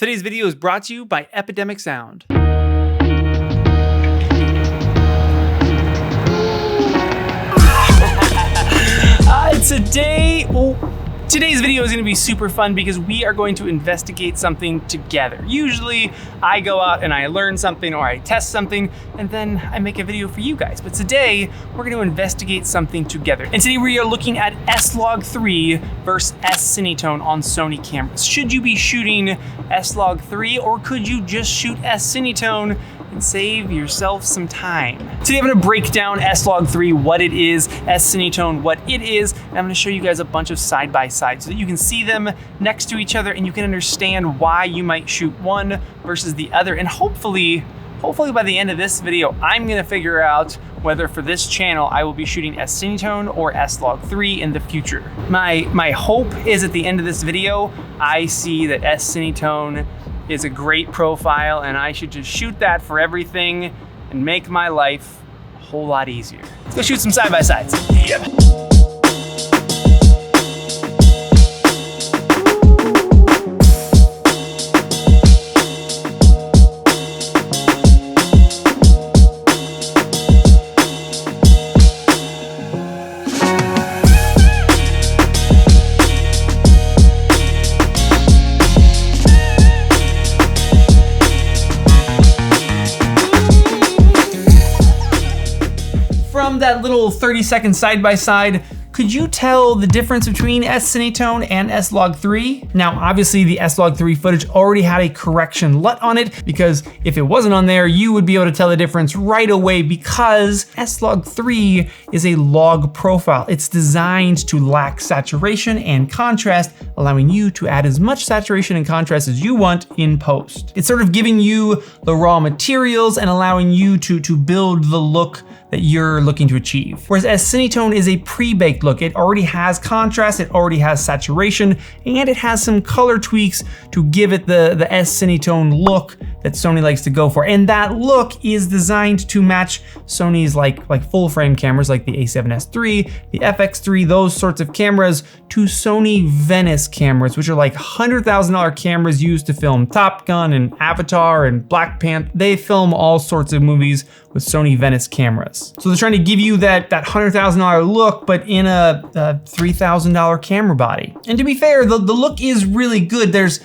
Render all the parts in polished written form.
Today's video is brought to you by Epidemic Sound. Today's video is going to be super fun because we are going to investigate something together. Usually I go out and I learn something or I test something and then I make a video for you guys. But today we're going to investigate something together. And today we are looking at SLOG3 versus S-Cinetone on Sony cameras. Should you be shooting SLOG3 or could you just shoot S-Cinetone and save yourself some time? Today I'm gonna break down SLOG3, what it is, S-Cinetone, what it is, and I'm gonna show you guys a bunch of side-by-sides so that you can see them next to each other and you can understand why you might shoot one versus the other. And hopefully by the end of this video, I'm gonna figure out whether for this channel I will be shooting S-Cinetone or SLOG3 in the future. My hope is at the end of this video, I see that S-Cinetone is a great profile and I should just shoot that for everything and make my life a whole lot easier. Let's go shoot some side-by-sides. Yep. From that little 30-second side-by-side, could you tell the difference between S-Cinetone and SLOG3? Now, obviously the SLOG3 footage already had a correction LUT on it because if it wasn't on there, you would be able to tell the difference right away because SLOG3 is a log profile. It's designed to lack saturation and contrast, allowing you to add as much saturation and contrast as you want in post. It's sort of giving you the raw materials and allowing you to build the look that you're looking to achieve. Whereas S-Cinetone is a pre-baked look. It already has contrast, it already has saturation, and it has some color tweaks to give it the S-Cinetone look that Sony likes to go for. And that look is designed to match Sony's like full frame cameras like the a7S III, the FX3, those sorts of cameras, to Sony Venice cameras, which are like $100,000 cameras used to film Top Gun and Avatar and Black Panther. They film all sorts of movies with Sony Venice cameras. So they're trying to give you that $100,000 look, but in a $3,000 camera body. And to be fair, the look is really good. There's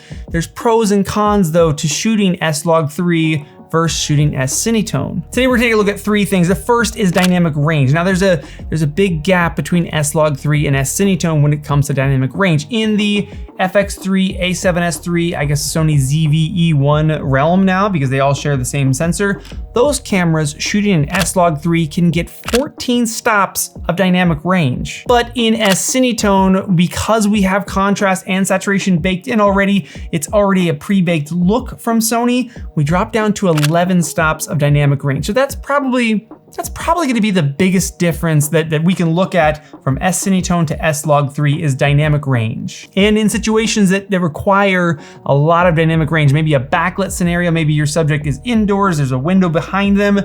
pros and cons though to shooting SLOG3 versus shooting S-Cinetone. Today we're taking a look at three things. The first is dynamic range. Now there's a big gap between SLOG3 and S-Cinetone when it comes to dynamic range. In the FX3, A7S III, I guess Sony ZV-E1 realm now because they all share the same sensor, those cameras shooting in SLOG3 can get 14 stops of dynamic range. But in S-Cinetone, because we have contrast and saturation baked in already, it's already a pre-baked look from Sony, we drop down to 11 stops of dynamic range. So that's probably gonna be the biggest difference that we can look at from S-Cinetone to SLOG3 is dynamic range. And in situations that require a lot of dynamic range, maybe a backlit scenario, maybe your subject is indoors, there's a window behind them,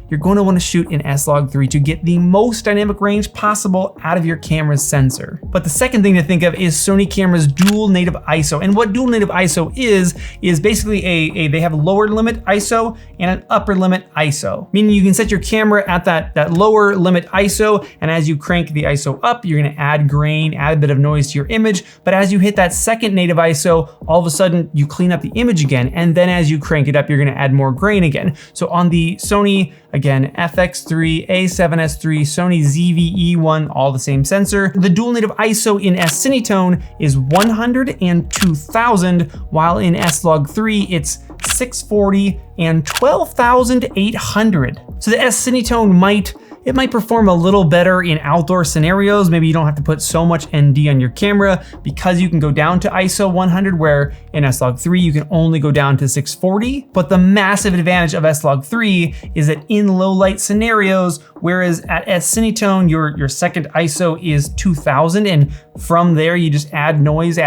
you're going to want to shoot in SLOG3 to get the most dynamic range possible out of your camera's sensor. But the second thing to think of is Sony cameras dual native ISO. And what dual native ISO is basically they have a lower limit ISO and an upper limit ISO. Meaning you can set your camera at that lower limit ISO, and as you crank the ISO up, you're gonna add grain, add a bit of noise to your image. But as you hit that second native ISO, all of a sudden you clean up the image again. And then as you crank it up, you're gonna add more grain again. So on the Sony, again, FX3, A7S III, Sony ZV-E1, all the same sensor. The dual native ISO in S-Cinetone is 100 and 2000, while in SLOG3 it's 640 and 12,800. So the S-Cinetone might perform a little better in outdoor scenarios. Maybe you don't have to put so much ND on your camera because you can go down to ISO 100, where in SLOG3 you can only go down to 640. But the massive advantage of SLOG3 is that in low light scenarios, whereas at S-Cinetone, your second ISO is 2000, and from there you just add noise,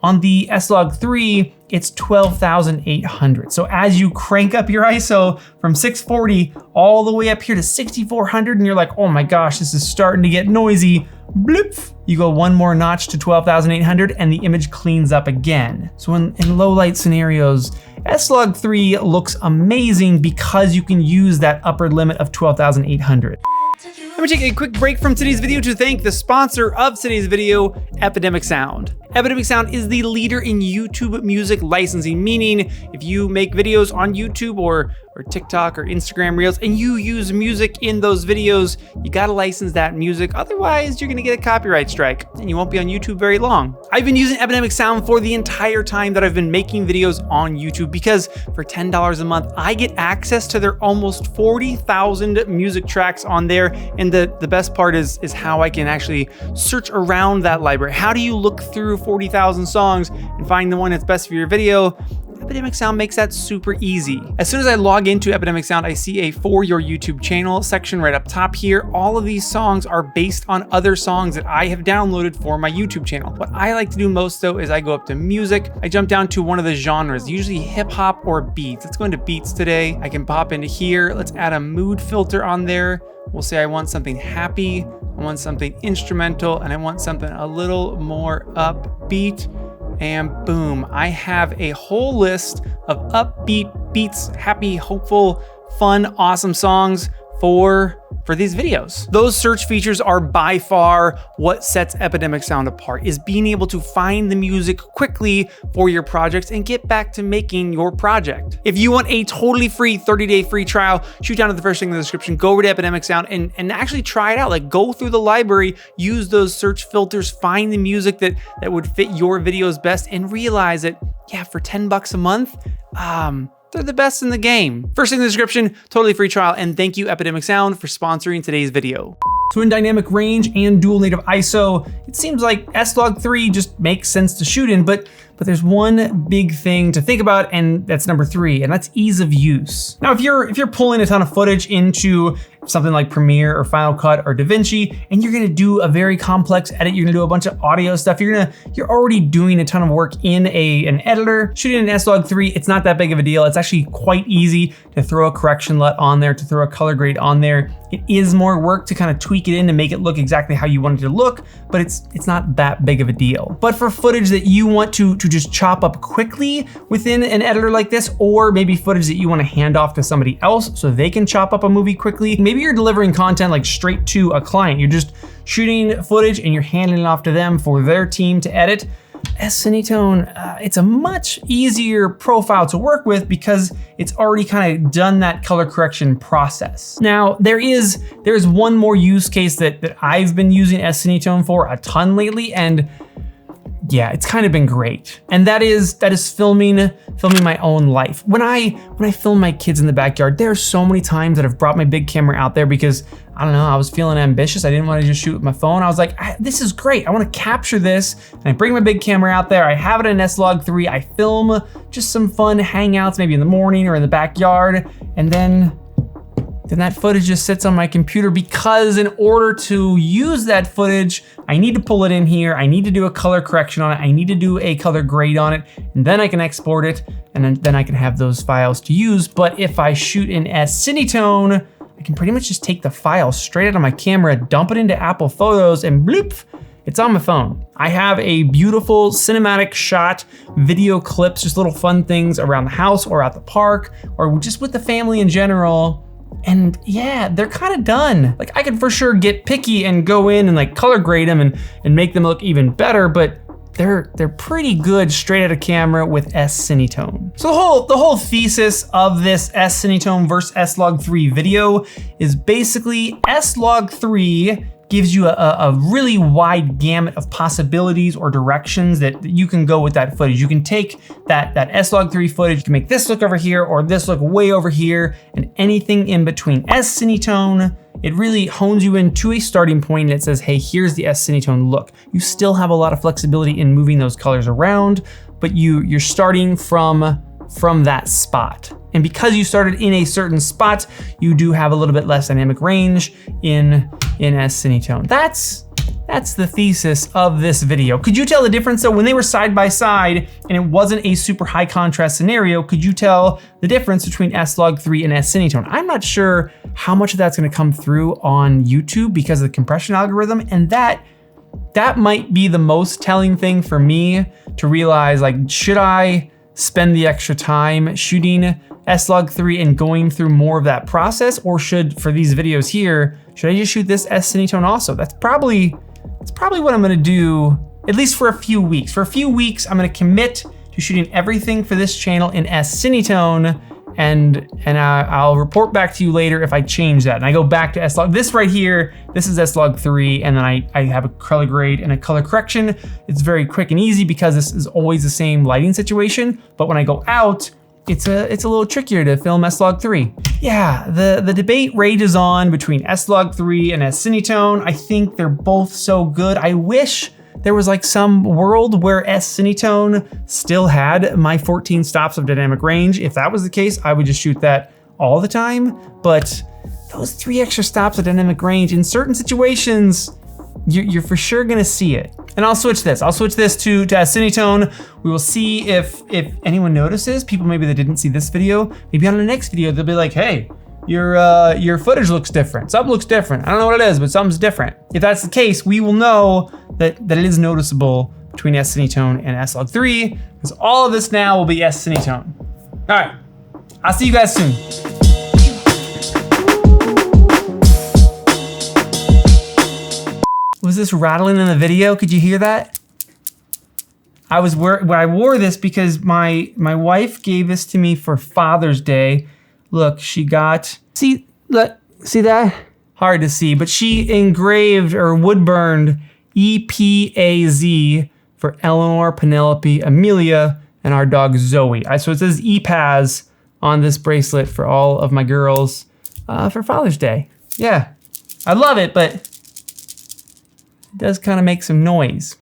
On the S-Log3, it's 12,800. So as you crank up your ISO from 640 all the way up here to 6,400, and you're like, oh my gosh, this is starting to get noisy, bloop, you go one more notch to 12,800 and the image cleans up again. So in low light scenarios, S-Log3 looks amazing because you can use that upper limit of 12,800. Let me take a quick break from today's video to thank the sponsor of today's video, Epidemic Sound. Epidemic Sound is the leader in YouTube music licensing, meaning if you make videos on YouTube or TikTok or Instagram Reels and you use music in those videos, you gotta license that music. Otherwise, you're gonna get a copyright strike and you won't be on YouTube very long. I've been using Epidemic Sound for the entire time that I've been making videos on YouTube because for $10 a month, I get access to their almost 40,000 music tracks on there. And the best part is how I can actually search around that library. How do you look through 40,000 songs and find the one that's best for your video? Epidemic Sound makes that super easy. As soon as I log into Epidemic Sound, I see a For Your YouTube Channel section right up top here. All of these songs are based on other songs that I have downloaded for my YouTube channel. What I like to do most though is I go up to music. I jump down to one of the genres, usually hip hop or beats. Let's go into beats today. I can pop into here. Let's add a mood filter on there. We'll say I want something happy, I want something instrumental, and I want something a little more upbeat. And boom, I have a whole list of upbeat beats, happy, hopeful, fun, awesome songs for these videos. Those search features are by far what sets Epidemic Sound apart, is being able to find the music quickly for your projects and get back to making your project. If you want a totally free 30-day free trial, shoot down to the first link in the description, go over to Epidemic Sound and actually try it out. Like, go through the library, use those search filters, find the music that would fit your videos best, and realize that, yeah, for 10 bucks a month, they're the best in the game. First link in the description, totally free trial, and thank you Epidemic Sound for sponsoring today's video. So in dynamic range and dual native ISO, it seems like S-Log3 just makes sense to shoot in, but there's one big thing to think about, and that's number 3, and that's ease of use. Now, if you're pulling a ton of footage into something like Premiere or Final Cut or DaVinci, and you're gonna do a very complex edit, you're gonna do a bunch of audio stuff, you're already doing a ton of work in an editor. Shooting in S-Log3, it's not that big of a deal. It's actually quite easy to throw a correction LUT on there, to throw a color grade on there. It is more work to kind of tweak it in to make it look exactly how you want it to look, but it's not that big of a deal. But for footage that you want to just chop up quickly within an editor like this, or maybe footage that you want to hand off to somebody else so they can chop up a movie quickly, maybe you're delivering content like straight to a client. You're just shooting footage and you're handing it off to them for their team to edit. S-Cinetone, it's a much easier profile to work with because it's already kind of done that color correction process. Now, there's one more use case that I've been using S-Cinetone for a ton lately, and yeah, it's kind of been great. And that is filming my own life. When I film my kids in the backyard, there are so many times that I've brought my big camera out there because, I don't know, I was feeling ambitious. I didn't want to just shoot with my phone. I was like, this is great. I want to capture this. And I bring my big camera out there. I have it in S-Log3. I film just some fun hangouts, maybe in the morning or in the backyard. And then that footage just sits on my computer because in order to use that footage, I need to pull it in here. I need to do a color correction on it. I need to do a color grade on it, and then I can export it, and then I can have those files to use. But if I shoot in S-Cinetone, I can pretty much just take the file straight out of my camera, dump it into Apple Photos, and bloop, it's on my phone. I have a beautiful cinematic shot, video clips, just little fun things around the house or at the park, or just with the family in general. And yeah, they're kind of done. Like, I could for sure get picky and go in and like color grade them and make them look even better, but they're pretty good straight out of camera with S-Cinetone. So the whole thesis of this S-Cinetone versus S-Log3 video is basically S-Log3 gives you a really wide gamut of possibilities or directions that you can go with that footage. You can take that S-Log3 footage, you can make this look over here or this look way over here, and anything in between. S-Cinetone, it really hones you into a starting point and it says, hey, here's the S-Cinetone look. You still have a lot of flexibility in moving those colors around, but you're starting from that spot. And because you started in a certain spot, you do have a little bit less dynamic range in S-Cinetone. That's That's the thesis of this video. Could you tell the difference though? When they were side by side and it wasn't a super high contrast scenario, could you tell the difference between S-Log3 and S-Cinetone? I'm not sure how much of that's gonna come through on YouTube because of the compression algorithm, and that might be the most telling thing for me to realize, like, should I spend the extra time shooting S-Log3 and going through more of that process, or should, for these videos here, should I just shoot this S-Cinetone also? That's probably what I'm gonna do, at least for a few weeks. For a few weeks, I'm gonna commit to shooting everything for this channel in S-Cinetone, and I'll report back to you later if I change that. And I go back to S-Log. This right here, this is S-Log3, and then I have a color grade and a color correction. It's very quick and easy because this is always the same lighting situation. But when I go out, it's a little trickier to film S-Log3. Yeah, the debate rages on between S-Log3 and S-Cinetone. I think they're both so good. I wish there was like some world where S-Cinetone still had my 14 stops of dynamic range. If that was the case, I would just shoot that all the time. But those 3 extra stops of dynamic range in certain situations, you're for sure gonna see it. And I'll switch this. I'll switch this to S-Cinetone. We will see if anyone notices. People maybe that didn't see this video, maybe on the next video, they'll be like, hey, your footage looks different. Something looks different. I don't know what it is, but something's different. If that's the case, we will know that it is noticeable between S-Cinetone and S-Log3, because all of this now will be S-Cinetone. All right, I'll see you guys soon. Was this rattling in the video? Could you hear that? I wore this because my wife gave this to me for Father's Day. Look, she got, see that? Hard to see, but she engraved or wood burned EPAZ for Eleanor, Penelope, Amelia, and our dog Zoe. So it says EPAZ on this bracelet for all of my girls for Father's Day. Yeah, I love it, but it does kind of make some noise.